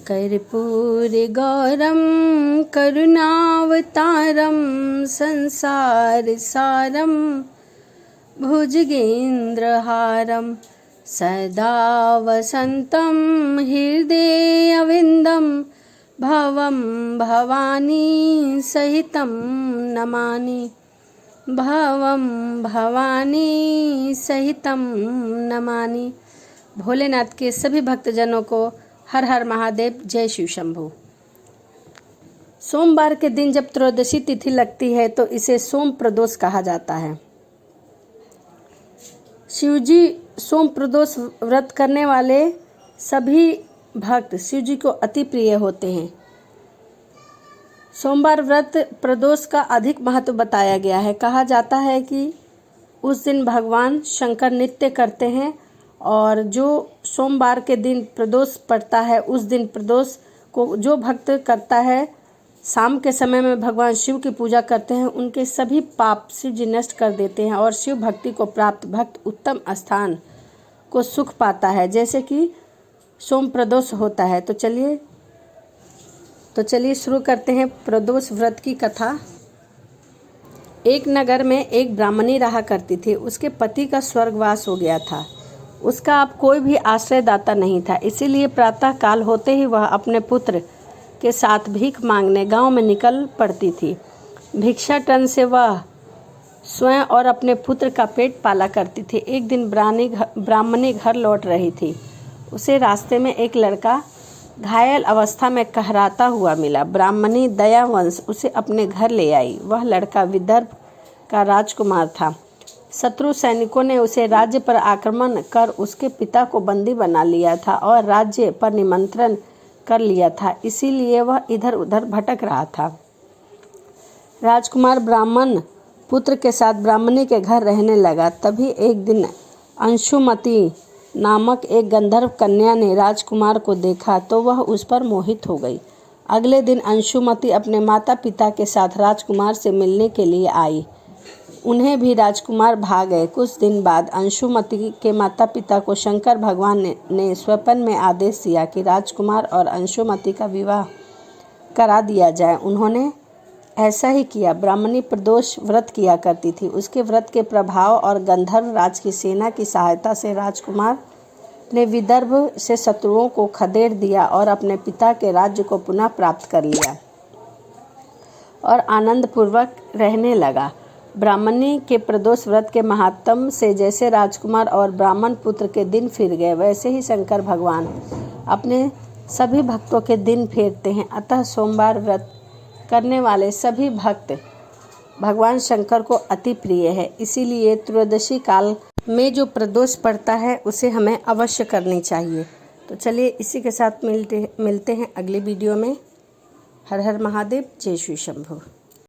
कर्पूरगौरं करुणावतारं संसारसारं भुजगेन्द्रहारं सदा वसन्तं हृदयविन्दं भवं भवानी सहितं नमामि। भवं भवानी सहितं नमामि। भोलेनाथ के सभी भक्तजनों को हर हर महादेव, जय शिव शंभू। सोमवार के दिन जब त्रयोदशी तिथि लगती है तो इसे सोम प्रदोष कहा जाता है। शिवजी सोम प्रदोष व्रत करने वाले सभी भक्त शिवजी को अति प्रिय होते हैं। सोमवार व्रत प्रदोष का अधिक महत्व बताया गया है। कहा जाता है कि उस दिन भगवान शंकर नृत्य करते हैं और जो सोमवार के दिन प्रदोष पड़ता है उस दिन प्रदोष को जो भक्त करता है, शाम के समय में भगवान शिव की पूजा करते हैं, उनके सभी पाप शिव जी नष्ट कर देते हैं और शिव भक्ति को प्राप्त भक्त उत्तम स्थान को सुख पाता है, जैसे कि सोम प्रदोष होता है। तो चलिए शुरू करते हैं प्रदोष व्रत की कथा। एक नगर में एक ब्राह्मणी रहा करती थी। उसके पति का स्वर्गवास हो गया था। उसका अब कोई भी आश्रयदाता नहीं था, इसीलिए प्रातः काल होते ही वह अपने पुत्र के साथ भीख मांगने गांव में निकल पड़ती थी। भिक्षाटन से वह स्वयं और अपने पुत्र का पेट पाला करती थी। एक दिन ब्राह्मणी घर लौट रही थी। उसे रास्ते में एक लड़का घायल अवस्था में कहराता हुआ मिला। ब्राह्मणी दयावंश उसे अपने घर ले आई। वह लड़का विदर्भ का राजकुमार था। शत्रु सैनिकों ने उसे राज्य पर आक्रमण कर उसके पिता को बंदी बना लिया था और राज्य पर निमंत्रण कर लिया था, इसीलिए वह इधर उधर भटक रहा था। राजकुमार ब्राह्मण पुत्र के साथ ब्राह्मणी के घर रहने लगा। तभी एक दिन अंशुमती नामक एक गंधर्व कन्या ने राजकुमार को देखा तो वह उस पर मोहित हो गई। अगले दिन अंशुमती अपने माता पिता के साथ राजकुमार से मिलने के लिए आई। उन्हें भी राजकुमार भा गए। कुछ दिन बाद अंशुमती के माता पिता को शंकर भगवान ने स्वप्न में आदेश दिया कि राजकुमार और अंशुमती का विवाह करा दिया जाए। उन्होंने ऐसा ही किया। ब्राह्मणी प्रदोष व्रत किया करती थी। उसके व्रत के प्रभाव और गंधर्व राज की सेना की सहायता से राजकुमार ने विदर्भ से शत्रुओं को खदेड़ दिया और अपने पिता के राज्य को पुनः प्राप्त कर लिया और आनंद पूर्वक रहने लगा। ब्राह्मणी के प्रदोष व्रत के महात्म से जैसे राजकुमार और ब्राह्मण पुत्र के दिन फिर गए, वैसे ही शंकर भगवान अपने सभी भक्तों के दिन फेरते हैं। अतः सोमवार व्रत करने वाले सभी भक्त भगवान शंकर को अति प्रिय है। इसीलिए त्रयोदशी काल में जो प्रदोष पड़ता है उसे हमें अवश्य करनी चाहिए। तो चलिए इसी के साथ मिलते हैं अगली वीडियो में। हर हर महादेव, जय श्री शंभू।